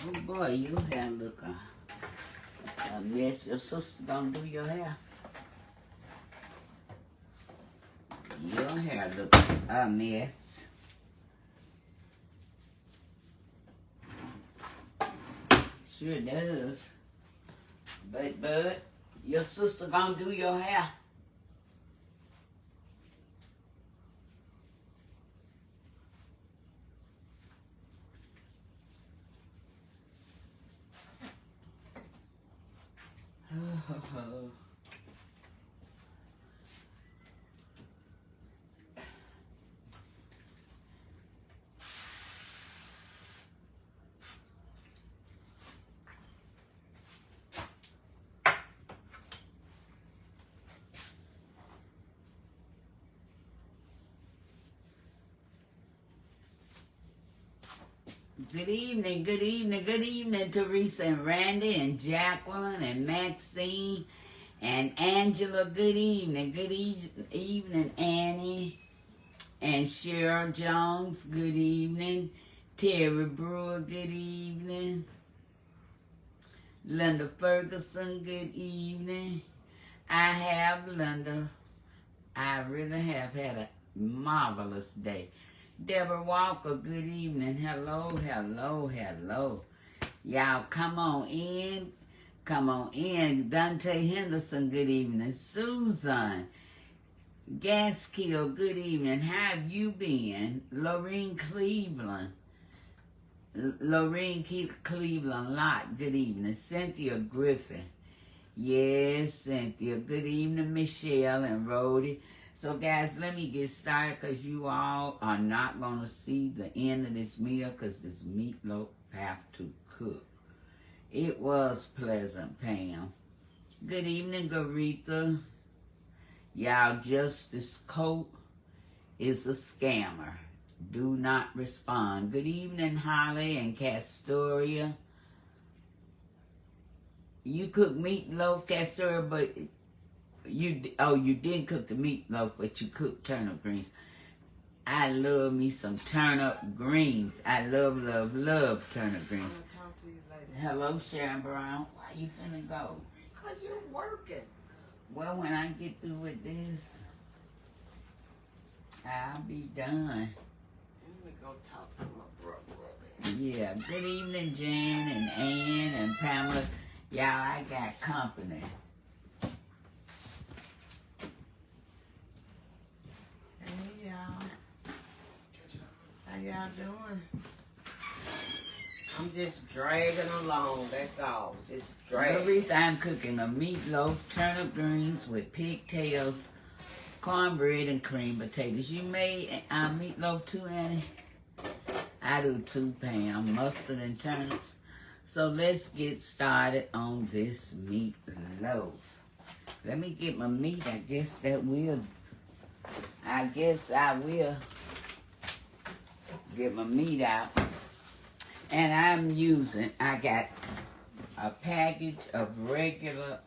Oh boy, your hair look a mess. Your sister gonna do your hair. Your hair look a mess. Sure does. But bud, your sister gonna do your hair. Good evening, good evening, good evening, Teresa and Randy and Jacqueline and Maxine and Angela. Good evening, evening, Annie and Cheryl Jones. Good evening, Terry Brewer. Good evening, Linda Ferguson. Good evening. I have Linda. I really have had a marvelous day. Deborah Walker, good evening. Hello, hello, hello. Y'all come on in. Come on in. Dante Henderson, good evening. Susan Gaskill, good evening. How have you been? Lorraine Cleveland. Cleveland Lott, good evening. Cynthia Griffin. Yes, Cynthia. Good evening, Michelle and Rhodey. So, guys, let me get started because you all are not going to see the end of this meal because this meatloaf have to cook. It was pleasant, Pam. Good evening, Garetha. Y'all, Justice Coat is a scammer. Do not respond. Good evening, Holly and Castoria. You cook meatloaf, Castoria, but... you didn't cook the meatloaf, but you cooked turnip greens. I love me some turnip greens. I love turnip greens. I'm gonna talk to you later. Hello, Sharon Brown. Why you finna go? Cause you're working. Well, when I get through with this, I'll be done. Let me go talk to my brother. Yeah. Good evening, Jan and Ann and Pamela. Y'all, I got company. How y'all doing? I'm just dragging along, that's all. Just dragging. I'm cooking a meatloaf, turnip greens with pigtails, cornbread, and cream potatoes. You made meatloaf too, Annie? I do too, Pam. Mustard and turnips. So let's get started on this meatloaf. Let me get my meat. I guess I will get my meat out. And I got a package of regular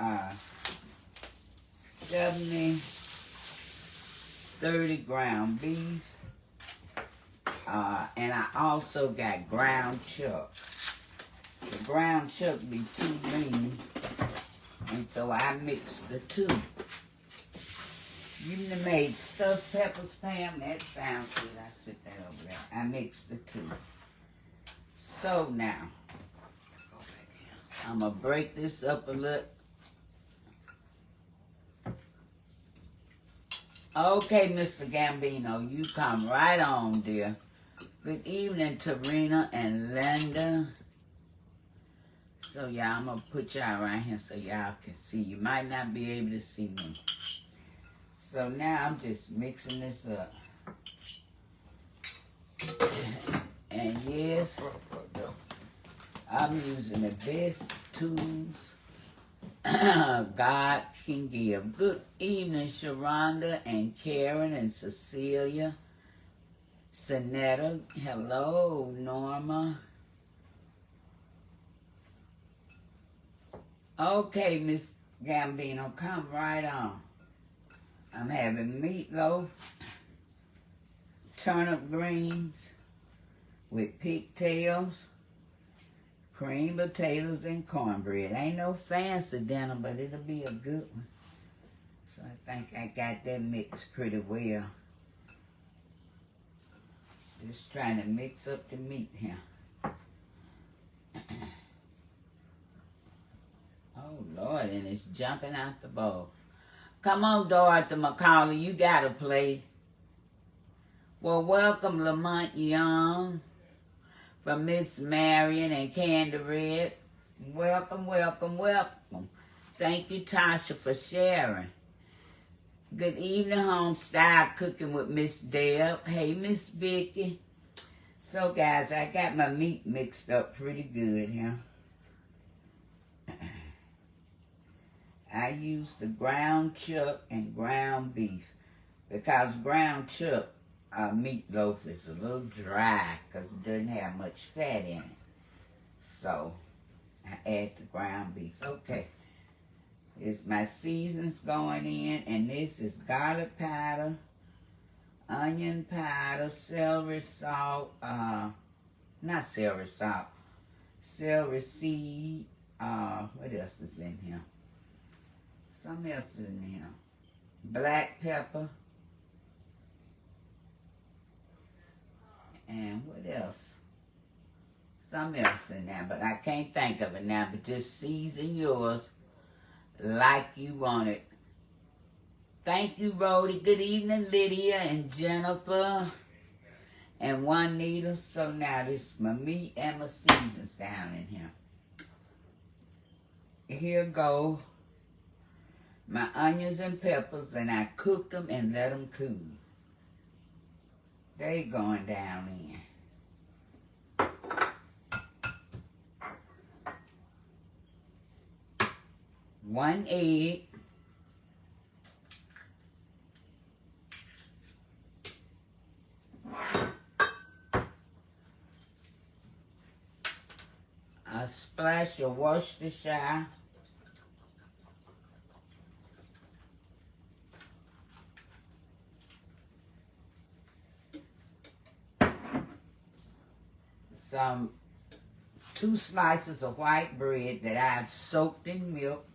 30 ground beef. And I also got ground chuck. The ground chuck be too lean. And so I mixed the two. You made stuffed peppers, Pam? That sounds good. I sit that over there. I mixed the two. So now, I'm going to break this up a little. Okay, Mr. Gambino, you come right on, dear. Good evening, Tarina and Linda. So, y'all, I'm going to put y'all right here so y'all can see. You might not be able to see me. So now I'm just mixing this up. And yes, I'm using the best tools God can give. Good evening, Sharonda and Karen and Cecilia. Sanetta, hello, Norma. Okay, Miss Gambino, come right on. I'm having meatloaf, turnip greens with pigtails, Cream potatoes and cornbread. Ain't no fancy dinner, but it'll be a good one. So I think I got that mixed pretty well. Just trying to mix up the meat here. Oh, Lord, and it's jumping out the bowl. Come on, Dorothy McCauley, you gotta play. Well, welcome, Lamont Young, from Miss Marion and Candy Red. Welcome, welcome, welcome. Thank you, Tasha, for sharing. Good evening, Homestyle Cooking with Miss Deb. Hey, Miss Vicky. So, guys, I got my meat mixed up pretty good here. I use the ground chuck and ground beef because ground chuck meatloaf is a little dry because it doesn't have much fat in it. So, I add the ground beef. Okay. It's my seasons going in, and this is garlic powder, onion powder, celery salt, not celery salt, celery seed, what else is in here? Something else is in here. Black pepper. And what else? Something else in there, but I can't think of it now, but just season yours like you want it. Thank you, Rhodey. Good evening, Lydia and Jennifer and Juanita. So now this is my meat and my seasons down in here. Here go my onions and peppers, and I cooked them and let them cool. They going down in. 1 egg, a splash of Worcestershire, some 2 slices of white bread that I've soaked in milk,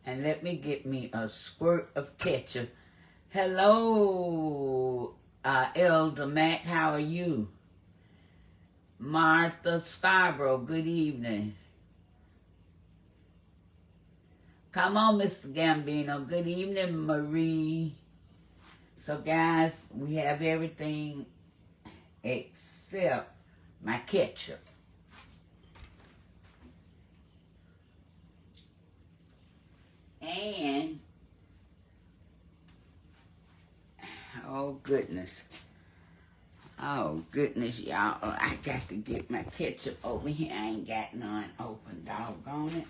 and let me get me a squirt of ketchup. Hello, Elder Mac, how are you? Martha Scarborough, good evening. Come on, Mr. Gambino, good evening, Marie. So, guys, we have everything except my ketchup. And, oh goodness, y'all, I got to get my ketchup over here. I ain't got none open, doggone it.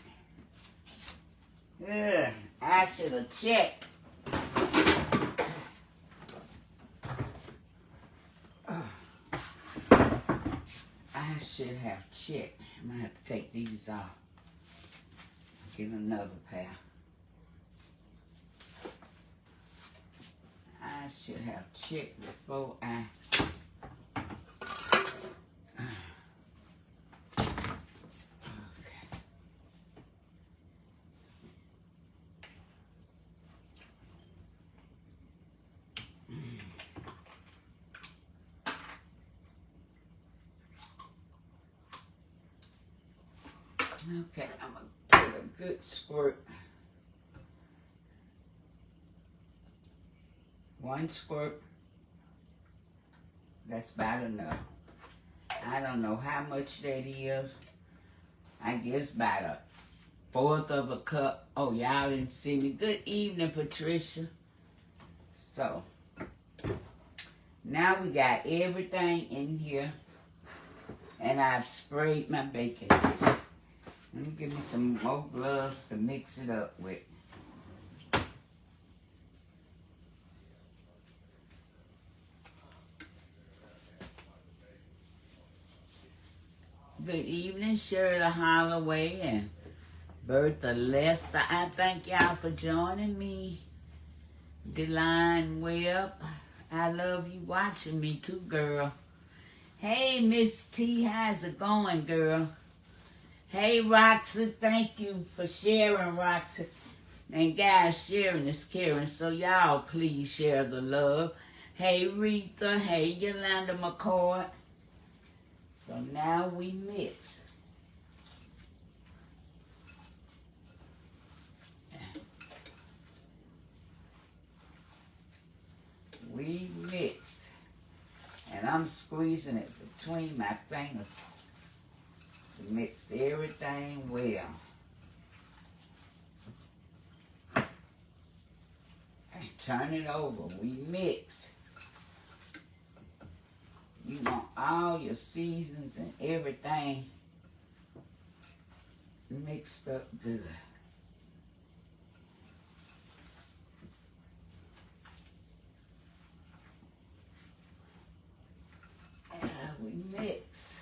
Ugh, I should have checked. I should have checked. I'm going to have to take these off. Get another pair. I should have checked before I... Okay, I'm going to put a good squirt. 1 squirt. That's about enough. I don't know how much that is. I guess about 1/4 of a cup. Oh, y'all didn't see me. Good evening, Patricia. So, now we got everything in here. And I've sprayed my baking dish. Let me give me some more gloves to mix it up with. Good evening, Shirley Holloway and Bertha Lester. I thank y'all for joining me. Deline Webb, I love you watching me too, girl. Hey, Miss T, how's it going, girl? Hey, Roxy, thank you for sharing, Roxy. And guys, sharing is caring, so y'all please share the love. Hey, Rita. Hey, Yolanda McCoy. So now we mix. We mix. And I'm squeezing it between my fingers to mix everything well. And turn it over. We mix. You want all your seasons and everything mixed up good. We mix.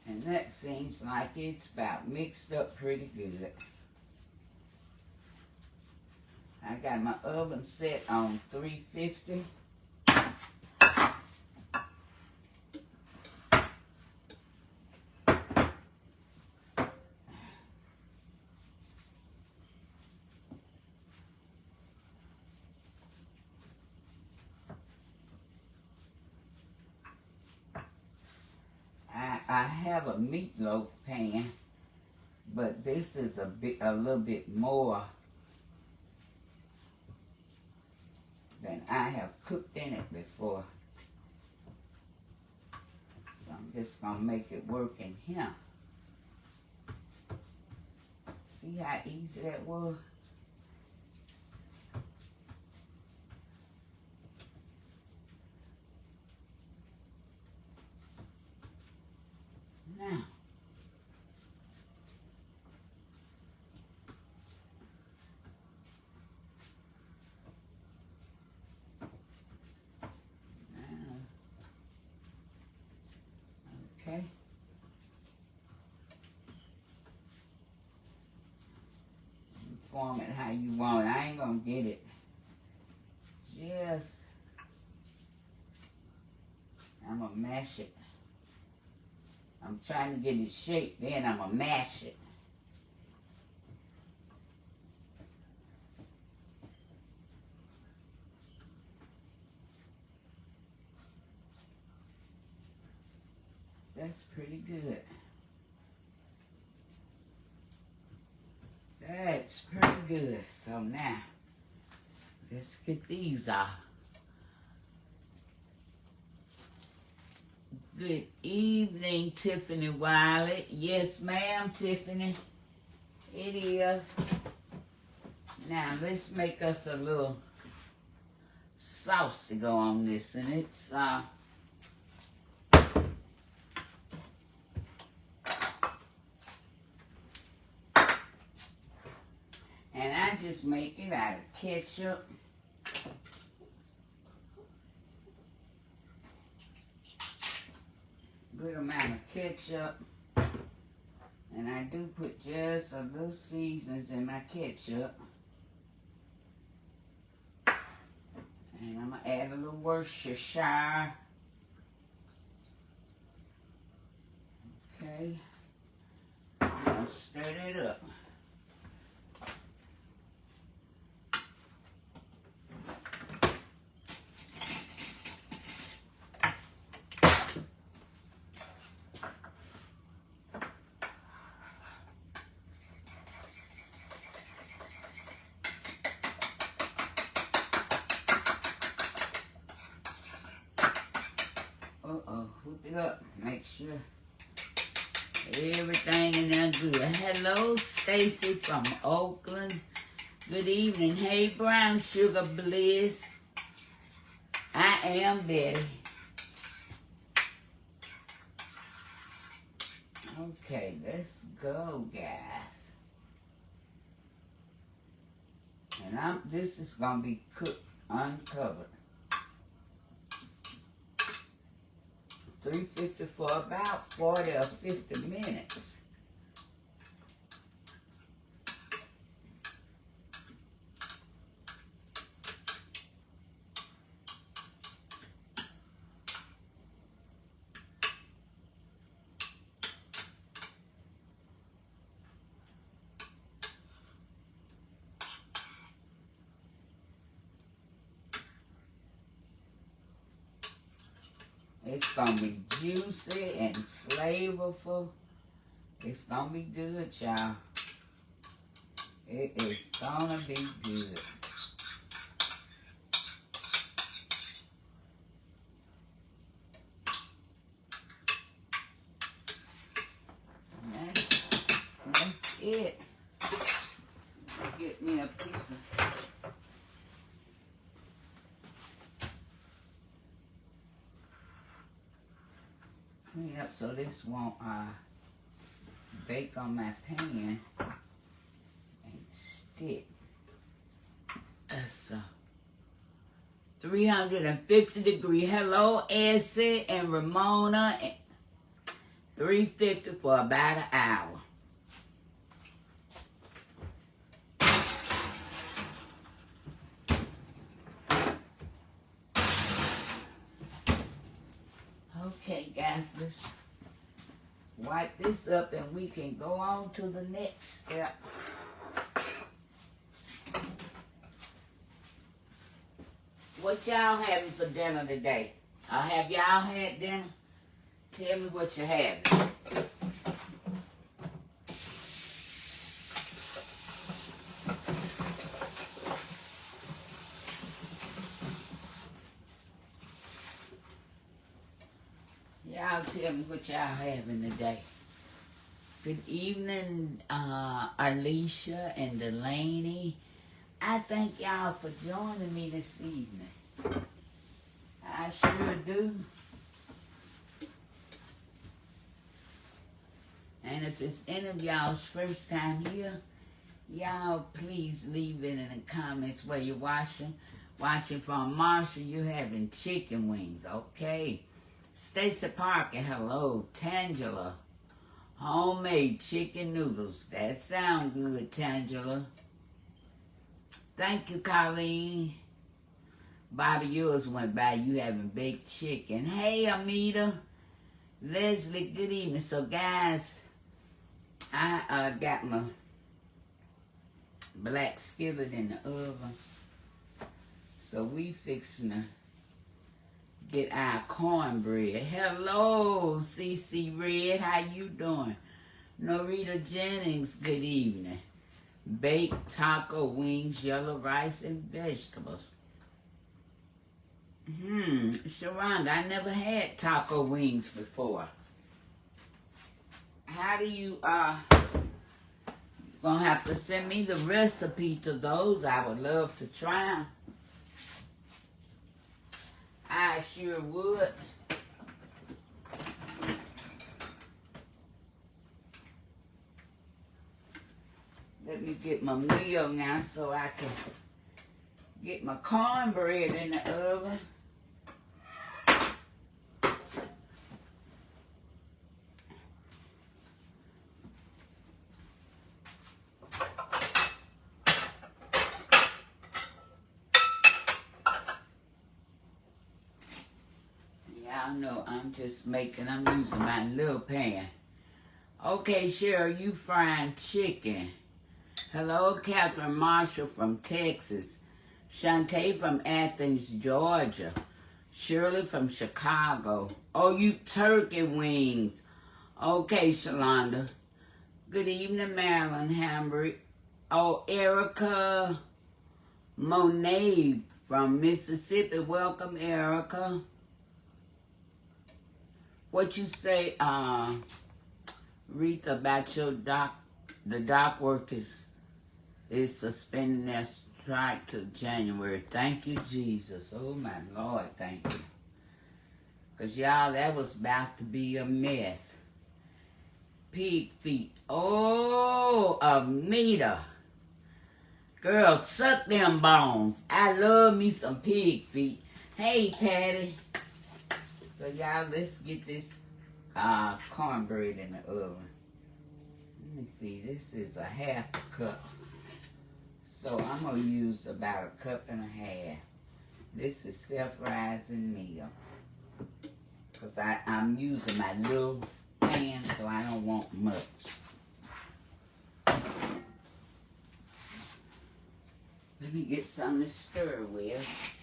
And that seems like it's about mixed up pretty good. I got my oven set on 350. I have a meatloaf pan, but this is a little bit more than I have cooked in it before. So I'm just gonna make it work in here. See how easy that was? Now, okay. Form it how you want it. I ain't gonna get it. I'm gonna mash it. I'm trying to get it shaped, then I'm gonna mash it. That's pretty good. That's pretty good. So now, let's get these off. Good evening, Tiffany Wiley. Yes, ma'am, Tiffany. It is. Now, let's make us a little sauce to go on this. And it's, and I just make it out of ketchup. Good amount of ketchup. And I do put just a little seasonings in my ketchup. And I'm going to add a little Worcestershire. Okay. I'm going to stir it up. Whip it up. Make sure everything in there good. Hello, Stacy from Oakland. Good evening. Hey, Brown Sugar Bliss. I am Betty. Okay, let's go, guys. And this is gonna be cooked uncovered. 350 for about 40 or 50 minutes. It's gonna be juicy and flavorful. It's gonna be good, y'all. It is gonna be good. That's it. Get me a piece of clean up so this won't bake on my pan and stick. That's 350 degree. Hello, Essie and Ramona. 350 for about an hour. Okay, guys, let's wipe this up and we can go on to the next step. What y'all having for dinner today? Have y'all had dinner? Tell me what you're having. Y'all tell me what y'all having today. Good evening, Alicia and Delaney. I thank y'all for joining me this evening. I sure do. And if it's any of y'all's first time here, y'all please leave it in the comments where you're watching. Watching from Marshall, you're having chicken wings, okay? Stacy Parker, hello. Tangela, homemade chicken noodles. That sounds good, Tangela. Thank you, Colleen. Bobby, yours went by. You having baked chicken. Hey, Amita. Leslie, good evening. So, guys, I got my black skillet in the oven. So, we fixing to get our cornbread. Hello, CC Red. How you doing? Norita Jennings, good evening. Baked taco wings, yellow rice, and vegetables. Sharonda, I never had taco wings before. How do you, gonna have to send me the recipe to those. I would love to try them. I sure would. Let me get my meal now so I can get my cornbread in the oven. Y'all know I'm using my little pan. Okay, Cheryl, you frying chicken. Hello, Catherine Marshall from Texas. Shantae from Athens, Georgia. Shirley from Chicago. Oh, you turkey wings. Okay, Shalonda. Good evening, Marilyn Hamburg. Oh, Erica Monet from Mississippi. Welcome, Erica. What you say, Rita, about your the dock workers is suspending their strike till January. Thank you, Jesus. Oh, my Lord, thank you. Because, y'all, that was about to be a mess. Pig feet. Oh, Amita. Girl, suck them bones. I love me some pig feet. Hey, Patty. So, y'all, let's get this cornbread in the oven. Let me see. This is a half a cup. So, I'm going to use about a cup and a half. This is self-rising meal. Because I'm using my little pan, so I don't want much. Let me get something to stir with.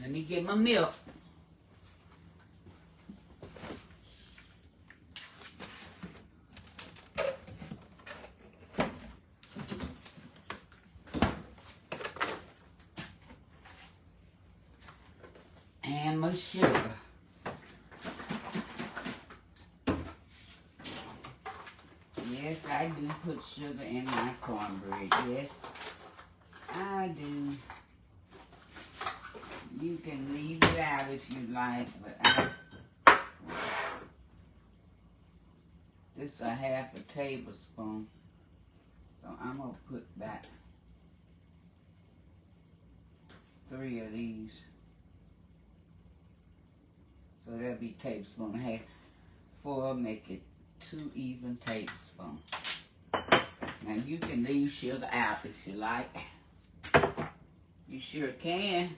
Let me get my milk. And my sugar. Yes, I do put sugar in my cornbread. Yes, I do. You can leave it out if you like, but this is a half a tablespoon. So I'm going to put back 3 of these. So that'll be tablespoon and a half. 4, make it 2 even tablespoons. Now you can leave sugar out if you like. You sure can.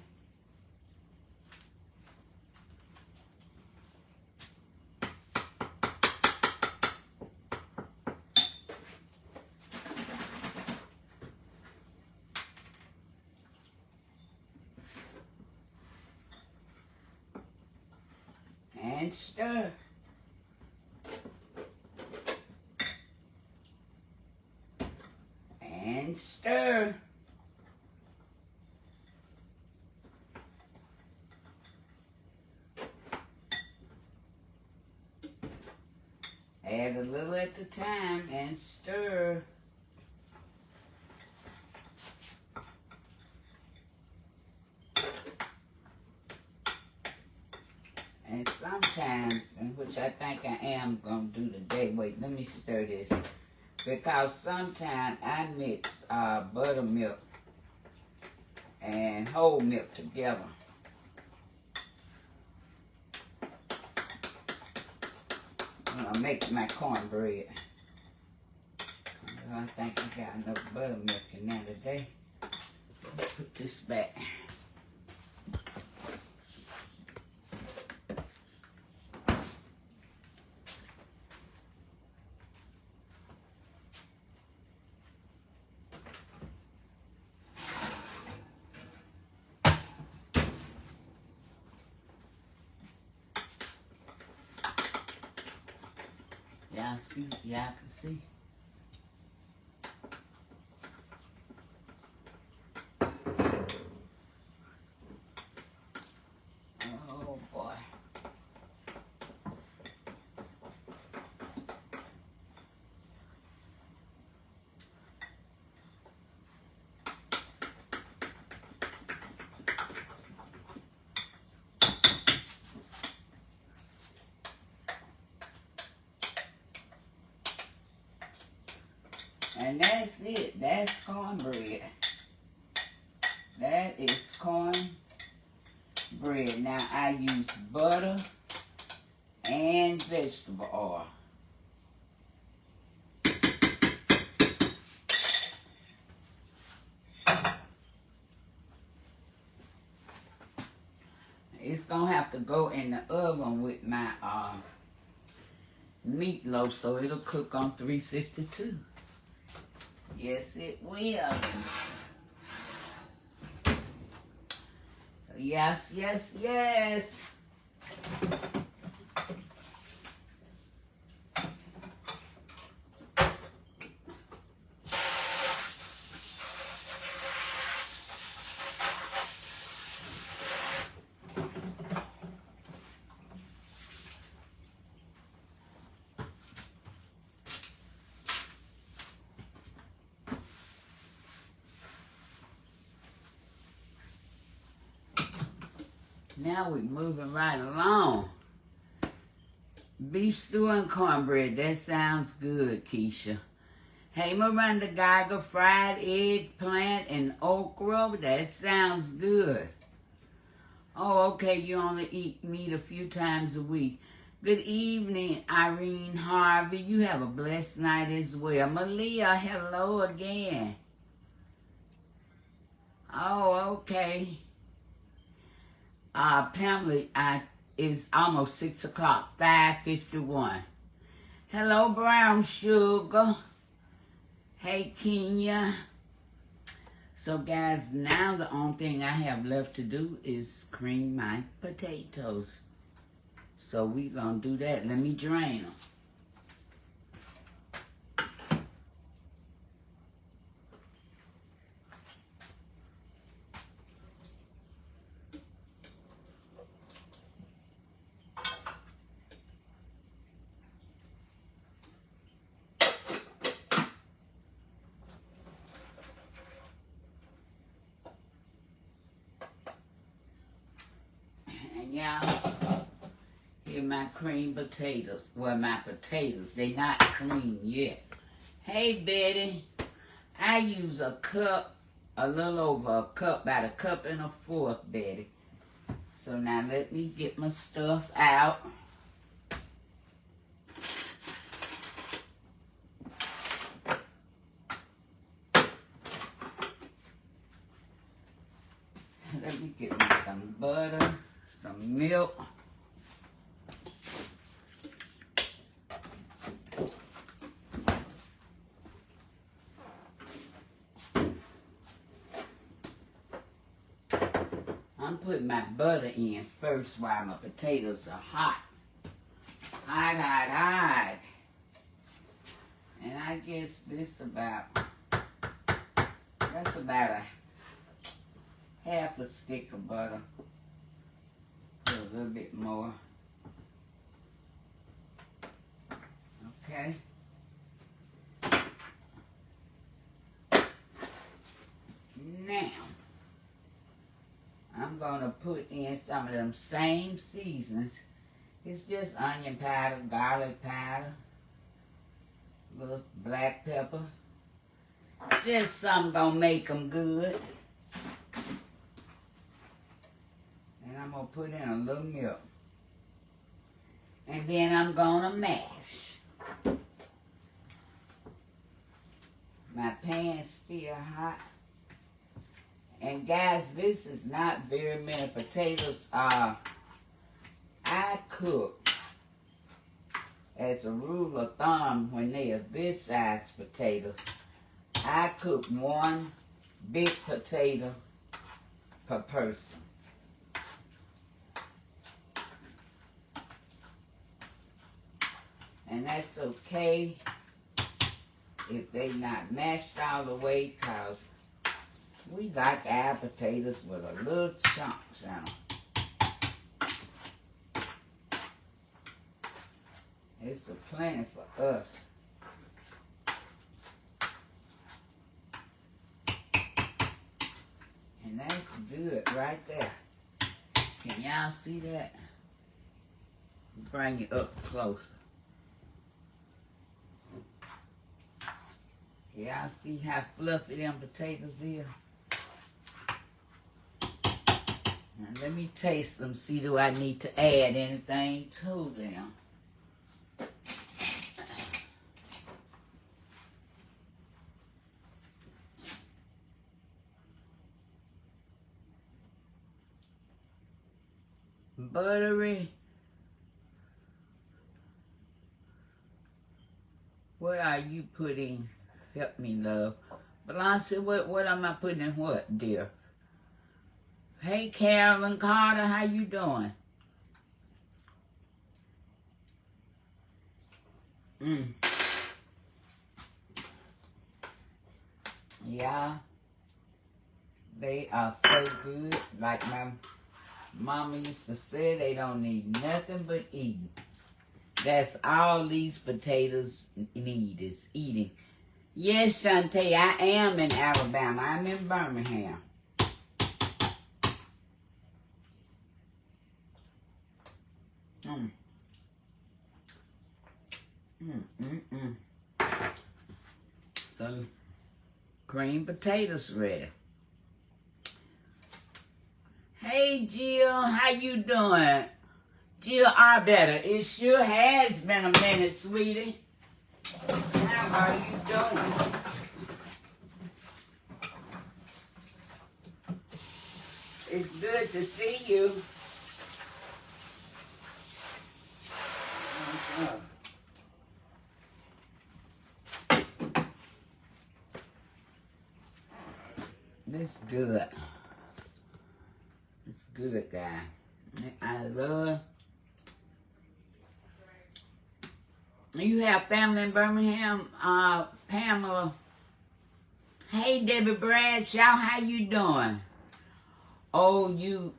And stir. And stir. Add a little at a time and stir. And sometimes, and which I think I am going to do today, wait, let me stir this. Because sometimes I mix buttermilk and whole milk together. When I make my cornbread. I think I got enough buttermilk in there today. Let's put this back. Y'all see? Y'all can see? Oh boy. And that's it. That's cornbread. That is cornbread. Now I use butter and vegetable oil. It's gonna have to go in the oven with my meatloaf, so it'll cook on 352. Yes, it will. Yes, yes, yes. Now we're moving right along. Beef stew and cornbread. That sounds good, Keisha. Hey, Miranda Geiger, fried eggplant and okra. That sounds good. Oh, okay, you only eat meat a few times a week. Good evening, Irene Harvey. You have a blessed night as well. Malia, hello again. Oh, okay. Pamela, it's almost 6 o'clock, 5:51. Hello, Brown Sugar. Hey, Kenya. So guys, now the only thing I have left to do is cream my potatoes. So we gonna do that. Let me drain them. And y'all, here my cream potatoes. Well, my potatoes, they not cream yet. Hey Betty, I use a cup, a little over a cup, about a cup and a fourth, Betty. So now let me get my stuff out. Let me get me some butter, some milk. I'm putting my butter in first while my potatoes are hot. Hot, hot, hot. And I guess that's about a half a stick of butter. Put a little bit more. Okay. Now, I'm going to put in some of them same seasonings. It's just onion powder, garlic powder, little black pepper. Just something going to make them good. And I'm going to put in a little milk. And then I'm going to mash. My pan's still hot. And guys, this is not very many potatoes. I cook, as a rule of thumb, when they are this size potatoes, I cook one big potato per person. And that's okay if they not mashed all the way, because we like our potatoes with a little chunks in them. It's a plenty for us. And that's good right there. Can y'all see that? Bring it up closer. Y'all see how fluffy them potatoes is? Now let me taste them, see do I need to add anything to them. Buttery. What are you putting? Help me, love. Blancy, what am I putting in what, dear? Hey, Carolyn Carter, how you doing? Yeah, they are so good. Like my mama used to say, they don't need nothing but eating. That's all these potatoes need, is eating. Yes, Shantae, I am in Alabama. I'm in Birmingham. So, cream potatoes ready. Hey, Jill, how you doing? Jill Arbetter, it sure has been a minute, sweetie. How are you doing? It's good to see you. This good. It's good, guy. I love. You have family in Birmingham, Pamela. Hey, Debbie Bradshaw, how you doing? Oh, you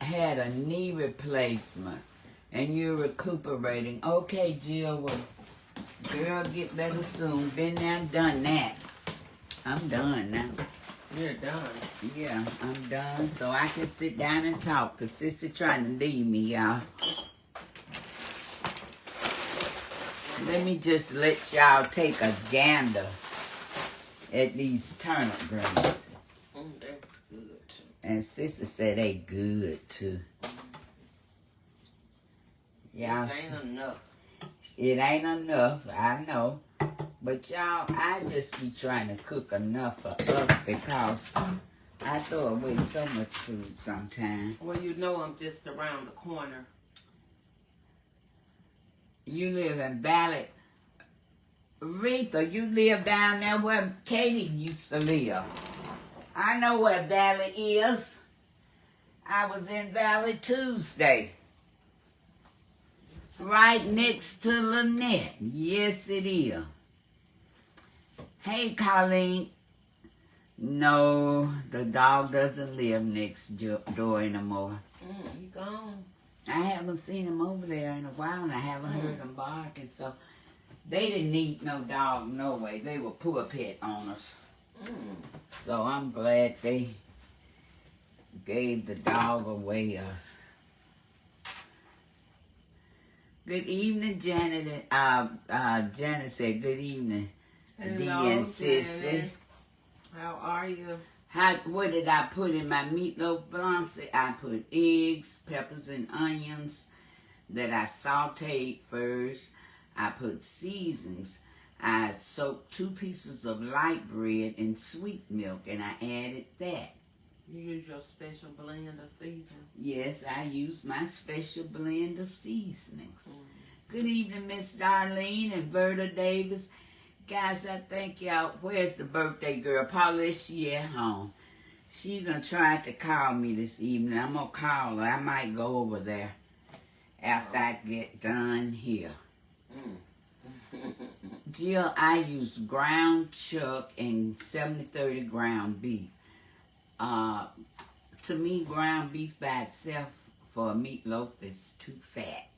had a knee replacement and you're recuperating. Okay, Jill, well, girl, get better soon. Been there, done that. I'm done now. You're done. Yeah, I'm done. So I can sit down and talk, because Sister trying to leave me, y'all. Let me just let y'all take a gander at these turnip greens. They're good too. And Sister said they good too. Yeah. This ain't enough. It ain't enough, I know. But y'all, I just be trying to cook enough for us because I throw away so much food sometimes. Well, you know I'm just around the corner. You live in Valley. Retha, you live down there where Katie used to live. I know where Valley is. I was in Valley Tuesday. Right next to Lynette. Yes, it is. Hey, Colleen. No, the dog doesn't live next door anymore. He gone. I haven't seen him over there in a while, and I haven't heard him barking, so they didn't need no dog no way. They were poor pet owners. So I'm glad they gave the dog away. Good evening, Janet. Janet said, good evening, Dee and Sissy. Janet. How are you? What did I put in my meatloaf blanc? I put eggs, peppers, and onions that I sauteed first. I put seasonings. I soaked 2 pieces of light bread in sweet milk, and I added that. You use your special blend of seasonings? Yes, I use my special blend of seasonings. Good evening, Miss Darlene and Verda Davis. Guys, I thank y'all. Where's the birthday girl? Paula, she at home. She's going to try to call me this evening. I'm going to call her. I might go over there after I get done here. Jill, I use ground chuck and 70-30 ground beef. To me, ground beef by itself for a meatloaf is too fat.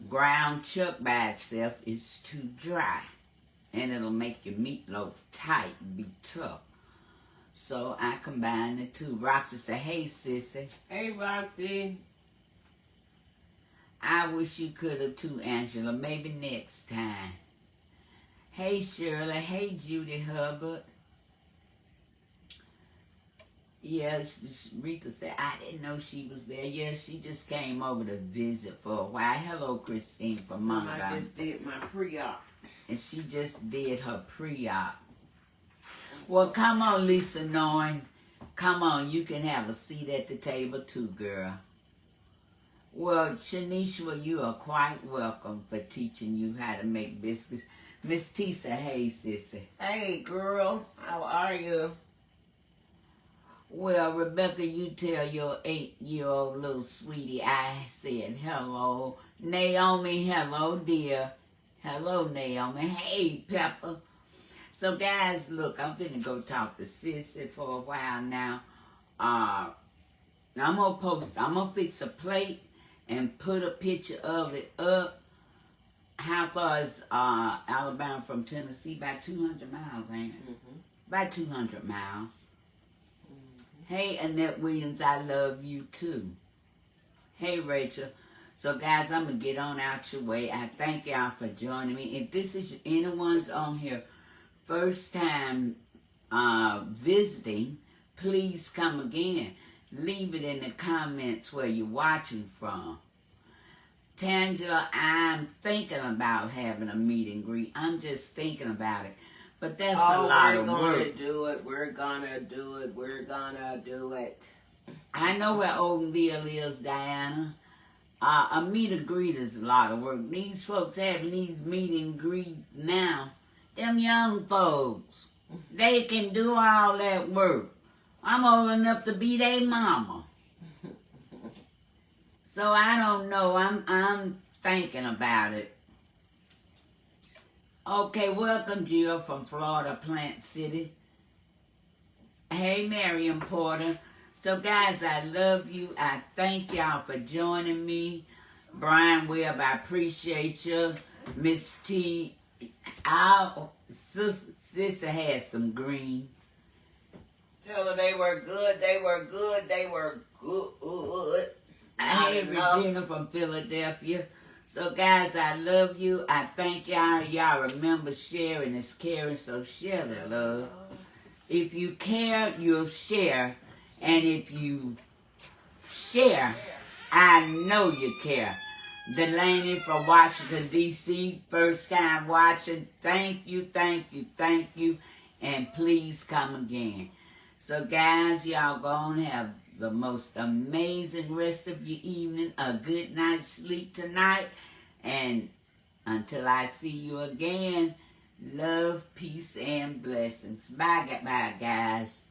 Ground chuck by itself is too dry. And it'll make your meatloaf tight and be tough. So I combine the two. Roxy said, hey, sissy. Hey, Roxy. I wish you could have too, Angela. Maybe next time. Hey, Shirley. Hey, Judy Hubbard. Yes, Rita said, I didn't know she was there. Yes, she just came over to visit for a while. Hello, Christine from Montgomery. I just did my pre-op. And she just did her pre-op. Well, come on, Lisa Noen. Come on, you can have a seat at the table too, girl. Well, Shanisha, you are quite welcome for teaching you how to make biscuits. Miss T said, hey, sissy. Hey, girl. How are you? Well, Rebecca, you tell your 8-year-old little sweetie I said hello. Naomi, hello, dear. Hello, Naomi. Hey, Pepper. So, guys, look, I'm finna go talk to Sissy for a while now. I'm gonna fix a plate and put a picture of it up. How far is Alabama from Tennessee? About 200 miles, ain't it? About 200 miles. Hey, Annette Williams, I love you too. Hey, Rachel. So, guys, I'm going to get on out your way. I thank y'all for joining me. If this is anyone's on here first time visiting, please come again. Leave it in the comments where you're watching from. Tangela, I'm thinking about having a meet and greet. I'm just thinking about it. But that's a lot of work. We're going to do it. We're going to do it. We're going to do it. I know where Odenville is, Diana. A meet and greet is a lot of work. These folks having these meet and greet now, them young folks, They can do all that work. I'm old enough to be their mama. So I don't know. I'm thinking about it. Okay, welcome Jill from Florida, Plant City. Hey, Marion Porter. So, guys, I love you. I thank y'all for joining me. Brian Webb, I appreciate you. Miss T, our sister had some greens. Tell her they were good, they were good, they were good. Hey, Regina from Philadelphia. So, guys, I love you. I thank y'all. Y'all remember sharing is caring, so share the love. If you care, you'll share. And if you share, I know you care. Delaney from Washington, D.C., first time watching. Thank you, thank you, thank you. And please come again. So, guys, y'all gonna have the most amazing rest of your evening. A good night's sleep tonight. And until I see you again, love, peace, and blessings. Bye, guys.